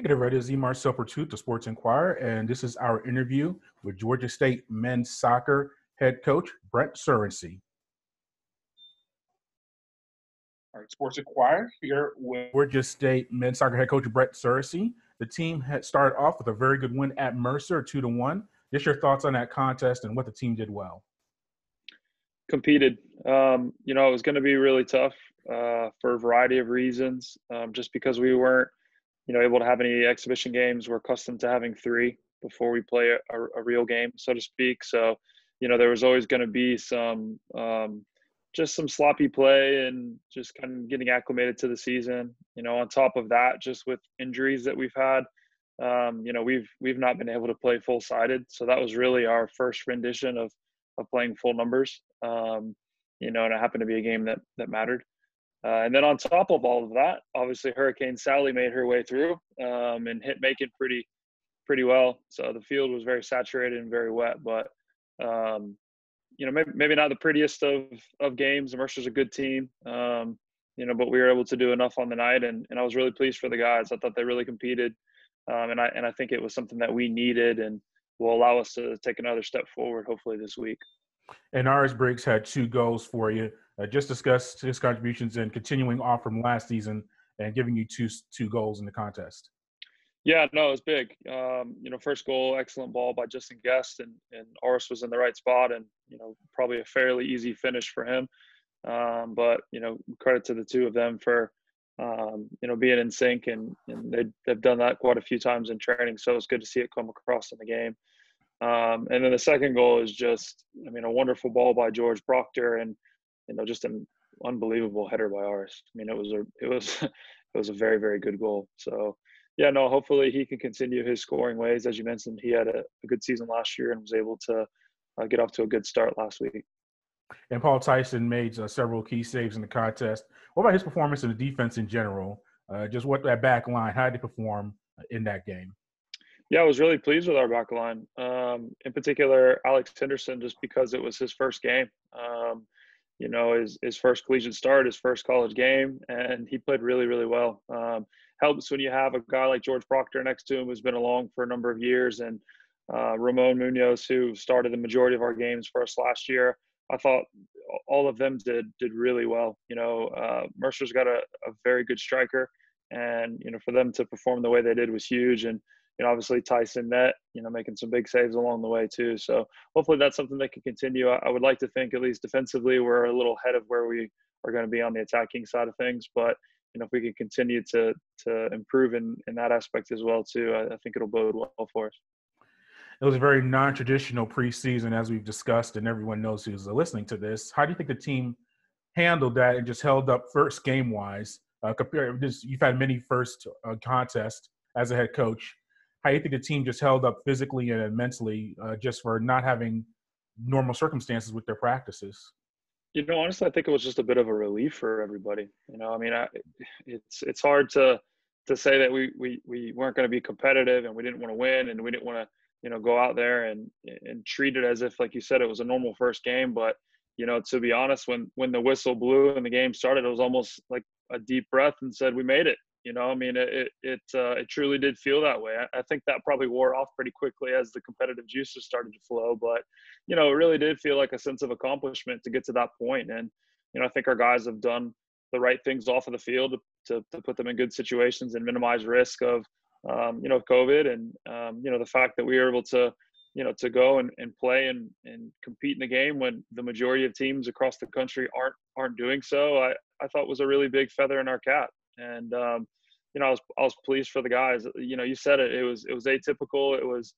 Get it ready. This is Marcel Pertut, the Sports Inquirer, and this is our interview with Georgia State men's soccer head coach Brett Surrency. All right, Sports Inquirer here with Georgia State men's soccer head coach Brett Surrency. The team had started off with a very good win at Mercer, 2-1. Just your thoughts on that contest and what the team did well. Competed. It was going to be really tough for a variety of reasons, just because we weren't able to have any exhibition games. We're accustomed to having 3 before we play a real game, so to speak. So, there was always going to be some just some sloppy play and just kind of getting acclimated to the season. On top of that, just with injuries that we've had, we've not been able to play full-sided. So that was really our first rendition of playing full numbers. And it happened to be a game that mattered. And then on top of all of that, obviously Hurricane Sally made her way through and hit Macon pretty well. So the field was very saturated and very wet, but maybe not the prettiest of games. Mercer's a good team, but we were able to do enough on the night, and I was really pleased for the guys. I thought they really competed, and I think it was something that we needed and will allow us to take another step forward hopefully this week. And Aris Briggs had 2 goals for you. Just discuss his contributions and continuing off from last season and giving you two goals in the contest. Yeah, no, it was big. First goal, excellent ball by Justin Guest, and Aris was in the right spot, and probably a fairly easy finish for him. But credit to the 2 of them for being in sync, and they've done that quite a few times in training. So it's good to see it come across in the game. And then the second goal is just, a wonderful ball by George Proctor, and just an unbelievable header by Aris. It was a very, very good goal. So yeah, no, hopefully he can continue his scoring ways. As you mentioned, he had a good season last year and was able to get off to a good start last week. And Paul Tyson made several key saves in the contest. What about his performance in the defense in general? Just what that back line, how did he perform in that game? Yeah, I was really pleased with our back line. In particular, Alex Henderson, just because it was his first game. His first collegiate start, his first college game, and he played really, really well. Helps when you have a guy like George Proctor next to him who's been along for a number of years, and Ramon Munoz, who started the majority of our games for us last year. I thought all of them did really well. Mercer's got a very good striker, and for them to perform the way they did was huge. And obviously Tyson net, making some big saves along the way too. So hopefully that's something that can continue. I would like to think at least defensively we're a little ahead of where we are going to be on the attacking side of things. But if we can continue to improve in that aspect as well too, I think it'll bode well for us. It was a very non-traditional preseason, as we've discussed, and everyone knows who's listening to this. How do you think the team handled that and just held up first game-wise? You've had many first contests as a head coach. How do you think the team just held up physically and mentally just for not having normal circumstances with their practices? Honestly, I think it was just a bit of a relief for everybody. It's hard to say that we weren't going to be competitive and we didn't want to win and we didn't want to, go out there and treat it as if, like you said, it was a normal first game. But, to be honest, when the whistle blew and the game started, it was almost like a deep breath and said, we made it. It truly did feel that way. I think that probably wore off pretty quickly as the competitive juices started to flow. But, it really did feel like a sense of accomplishment to get to that point. And, I think our guys have done the right things off of the field to put them in good situations and minimize risk of, COVID. And, the fact that we were able to, to go and play and compete in the game when the majority of teams across the country aren't doing so, I thought was a really big feather in our cap. And, I was pleased for the guys. You said it. It was atypical. It was,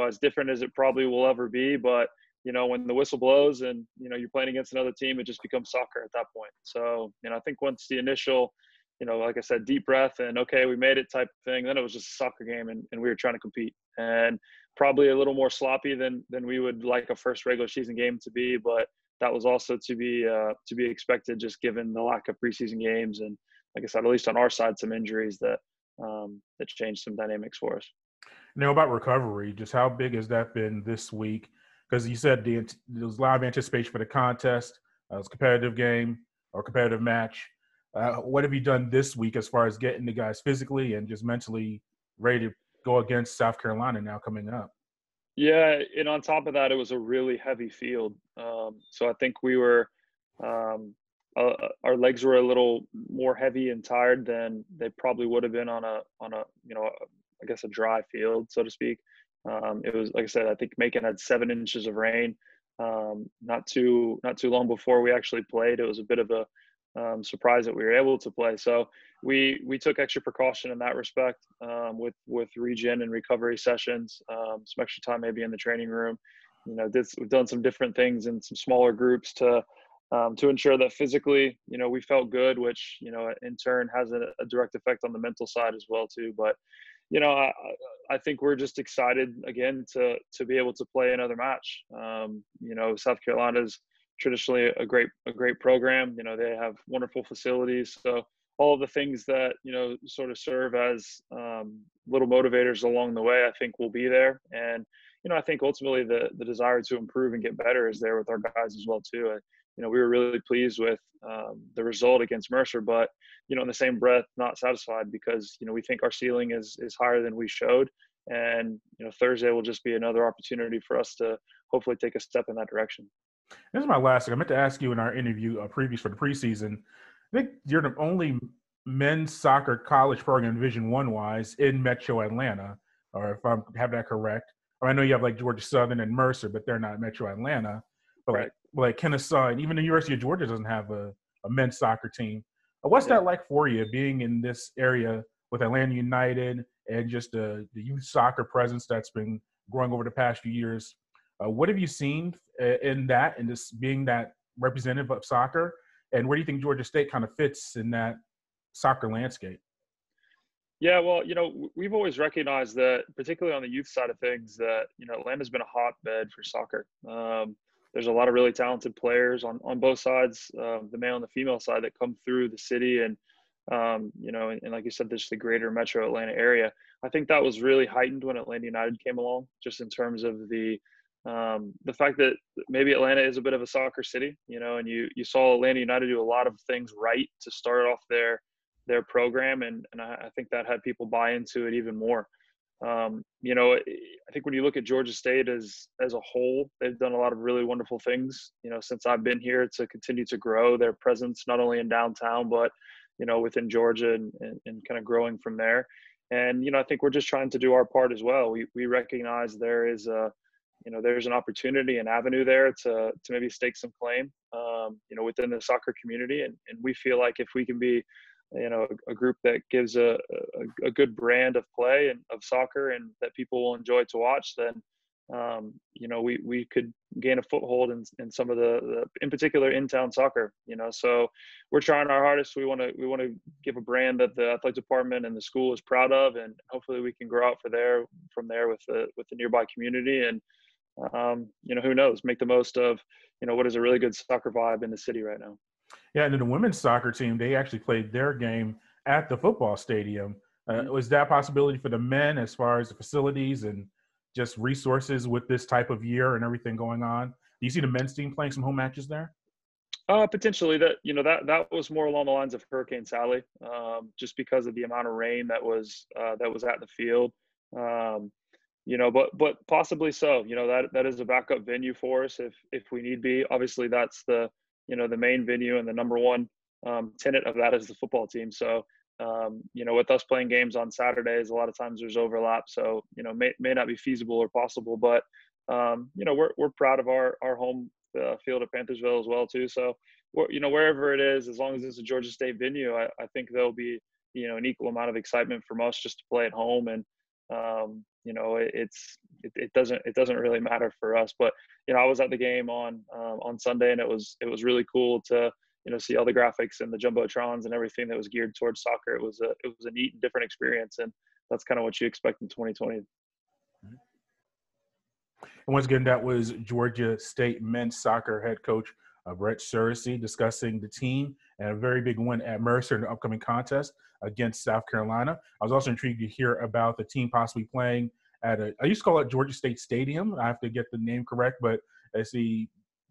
as different as it probably will ever be. But, when the whistle blows and, you're playing against another team, it just becomes soccer at that point. So, I think once the initial, like I said, deep breath and, okay, we made it type of thing, then it was just a soccer game and we were trying to compete. And probably a little more sloppy than we would like a first regular season game to be. But that was also to be expected just given the lack of preseason games. And, like I said, at least on our side, some injuries that changed some dynamics for us. Now about recovery, just how big has that been this week? Because you said there was a lot of anticipation for the contest. It was a competitive game or competitive match. What have you done this week as far as getting the guys physically and just mentally ready to go against South Carolina now coming up. Yeah, and on top of that, it was a really heavy field. So I think we were our legs were a little more heavy and tired than they probably would have been on a I guess a dry field, so to speak. It was, like I said, I think Macon had 7 inches of rain not too long before we actually played. It was a bit of a surprise that we were able to play. So we took extra precaution in that respect with regen and recovery sessions, some extra time maybe in the training room. We've done some different things in some smaller groups to ensure that physically, we felt good, which, in turn has a direct effect on the mental side as well too. But, I think we're just excited again to be able to play another match. South Carolina's traditionally a great program. They have wonderful facilities. So all of the things that, sort of serve as little motivators along the way, I think will be there. And, I think ultimately the desire to improve and get better is there with our guys as well too. We were really pleased with the result against Mercer, but, in the same breath, not satisfied because, we think our ceiling is higher than we showed. And, Thursday will just be another opportunity for us to hopefully take a step in that direction. This is my last thing. I meant to ask you in our interview previous for the preseason. I think you're the only men's soccer college program Division I wise in Metro Atlanta, or if I have that correct. I know you have like Georgia Southern and Mercer, but they're not Metro Atlanta. But Right. like Kennesaw and even the University of Georgia doesn't have a men's soccer team. What's that like for you, being in this area with Atlanta United and just the youth soccer presence that's been growing over the past few years? What have you seen in that, and just being that representative of soccer? And where do you think Georgia State kind of fits in that soccer landscape? Yeah, well, we've always recognized that, particularly on the youth side of things, that, Atlanta's been a hotbed for soccer. There's a lot of really talented players on both sides, the male and the female side, that come through the city. And, and like you said, there's the greater metro Atlanta area. I think that was really heightened when Atlanta United came along, just in terms of the fact that maybe Atlanta is a bit of a soccer city, and you saw Atlanta United do a lot of things right to start off their program. And I think that had people buy into it even more. I think when you look at Georgia State as a whole, they've done a lot of really wonderful things, since I've been here, to continue to grow their presence, not only in downtown, but, within Georgia and kind of growing from there. And, I think we're just trying to do our part as well. We recognize there is there's an opportunity, an avenue there to maybe stake some claim, within the soccer community. And we feel like if we can be, a group that gives a good brand of play and of soccer, and that people will enjoy to watch, then, we could gain a foothold in some of the in particular in-town soccer, so we're trying our hardest. We want to give a brand that the athletic department and the school is proud of, and hopefully we can grow out from there with the nearby community. And, who knows, make the most of, what is a really good soccer vibe in the city right now. Yeah, and then the women's soccer team, they actually played their game at the football stadium. Was that a possibility for the men as far as the facilities and just resources with this type of year and everything going on? Do you see the men's team playing some home matches there? Potentially. That was more along the lines of Hurricane Sally, just because of the amount of rain that was at the field. But possibly so. That is a backup venue for us if we need be. Obviously, that's the main venue, and the number one tenet of that is the football team. So, with us playing games on Saturdays, a lot of times there's overlap. So, may not be feasible or possible, but, we're proud of our home field at Panthersville as well too. So, wherever it is, as long as it's a Georgia State venue, I think there'll be, an equal amount of excitement from us just to play at home. And, it doesn't really matter for us. But, I was at the game on Sunday, and it was really cool to, see all the graphics and the jumbotrons and everything that was geared towards soccer. It was a neat and different experience, and that's kind of what you expect in 2020. And once again, that was Georgia State men's soccer head coach Brett Surrency discussing the team and a very big win at Mercer in the upcoming contest against South Carolina. I was also intrigued to hear about the team possibly playing at I used to call it Georgia State Stadium. I have to get the name correct, but it's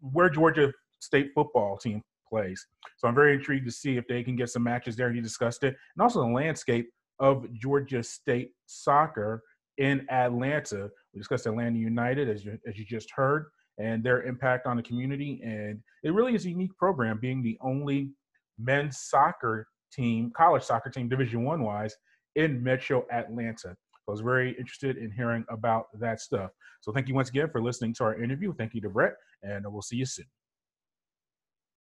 where Georgia State football team plays. So I'm very intrigued to see if they can get some matches there. You discussed it. And also the landscape of Georgia State soccer in Atlanta. We discussed Atlanta United, as you just heard, and their impact on the community. And it really is a unique program, being the only men's soccer team, college soccer team, Division I wise, in Metro Atlanta. I was very interested in hearing about that stuff. So thank you once again for listening to our interview. Thank you to Brett, and we'll see you soon.